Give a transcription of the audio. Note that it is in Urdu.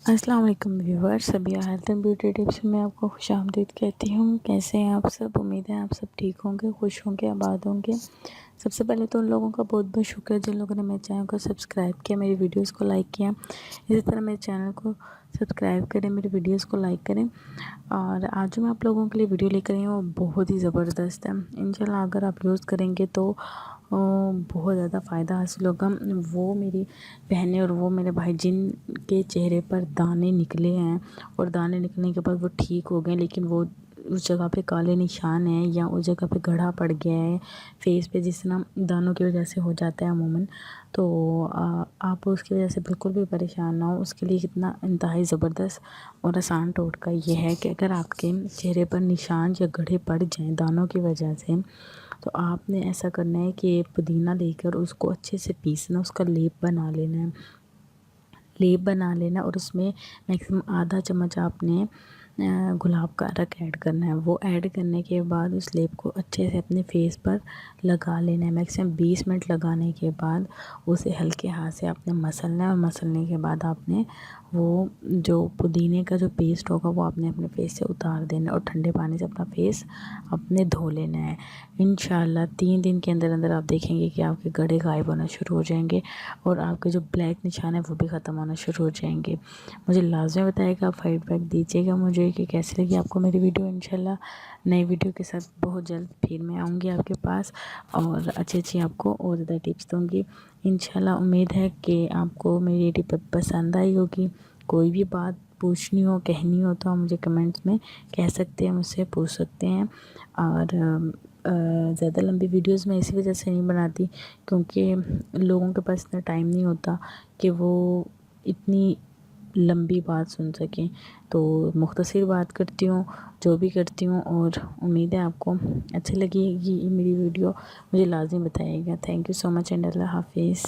السلام علیکم viewers, Sabiha health and beauty tips میں آپ کو خوش آمدید کہتی ہوں۔ کیسے ہیں آپ سب؟ امید ہے آپ سب ٹھیک ہوں گے، خوش ہوں گے، آباد ہوں گے۔ سب سے پہلے تو ان لوگوں کا بہت بہت شکریہ جن لوگوں نے میرے چینل کو سبسکرائب کیا، میری ویڈیوز کو لائک کیا۔ اسی طرح میرے چینل کو سبسکرائب کریں، میری ویڈیوز کو لائک کریں۔ اور آج جو میں آپ لوگوں کے لیے ویڈیو لے کر آئی ہوں وہ بہت ہی زبردست ہے۔ انشاءاللہ اگر آپ یوز کریں گے تو بہت زیادہ فائدہ حاصل ہوگا۔ وہ میری بہنیں اور وہ میرے بھائی جن کے چہرے پر دانے نکلے ہیں اور دانے نکلنے کے بعد وہ ٹھیک ہو گئے، لیکن وہ اس جگہ پہ کالے نشان ہیں یا اس جگہ پہ گڑھا پڑ گیا ہے فیس پہ، جس طرح دانوں کی وجہ سے ہو جاتا ہے عموماً، تو آپ اس کی وجہ سے بالکل بھی پریشان نہ ہو۔ اس کے لیے کتنا انتہائی زبردست اور آسان ٹوٹکا یہ ہے کہ اگر آپ کے چہرے پر نشان یا گڑھے پڑ جائیں دانوں کی وجہ سے، تو آپ نے ایسا کرنا ہے کہ پودینہ لے کر اس کو اچھے سے پیسنا، اس کا لیپ بنا لینا اور اس میں میکسیمم آدھا چمچ آپ نے گلاب کا ارک ایڈ کرنا ہے۔ وہ ایڈ کرنے کے بعد اس لیپ کو اچھے سے اپنے فیس پر لگا لینا ہے۔ میکسیمم 20 منٹ لگانے کے بعد اسے ہلکے ہاتھ سے آپ نے مسلنا ہے، اور مسلنے کے بعد آپ نے وہ جو پودینے کا جو پیسٹ ہوگا وہ آپ نے اپنے فیس سے اتار دینا ہے اور ٹھنڈے پانی سے اپنا فیس اپنے دھو لینا ہے۔ انشاءاللہ 3 دن کے اندر اندر آپ دیکھیں گے کہ آپ کے گڑھے غائب ہونا شروع ہو جائیں گے اور آپ کے جو بلیک نشان ہے وہ بھی ختم ہونا شروع ہو جائیں گے۔ مجھے لازمی بتائے گا، فیڈ بیک دیجیے گا مجھے کہ کیسی لگی آپ کو میری ویڈیو۔ انشاءاللہ نئی ویڈیو کے ساتھ بہت جلد پھر میں آؤں گی آپ کے پاس اور اچھی آپ کو اور زیادہ ٹپس دوں گی۔ انشاءاللہ امید ہے کہ آپ کو میری ٹپ پسند آئی ہوگی۔ کوئی بھی بات پوچھنی ہو، کہنی ہو تو آپ مجھے کمنٹس میں کہہ سکتے ہیں، مجھ سے پوچھ سکتے ہیں۔ اور زیادہ لمبی ویڈیوز میں اسی وجہ سے نہیں بناتی کیونکہ لوگوں کے پاس اتنا ٹائم نہیں ہوتا کہ وہ اتنی لمبی بات سن سکیں، تو مختصر بات کرتی ہوں جو بھی کرتی ہوں، اور امید ہے آپ کو اچھی لگے گی میری ویڈیو۔ مجھے لازمی بتائیے گا۔ Thank you so much and اللہ حافظ۔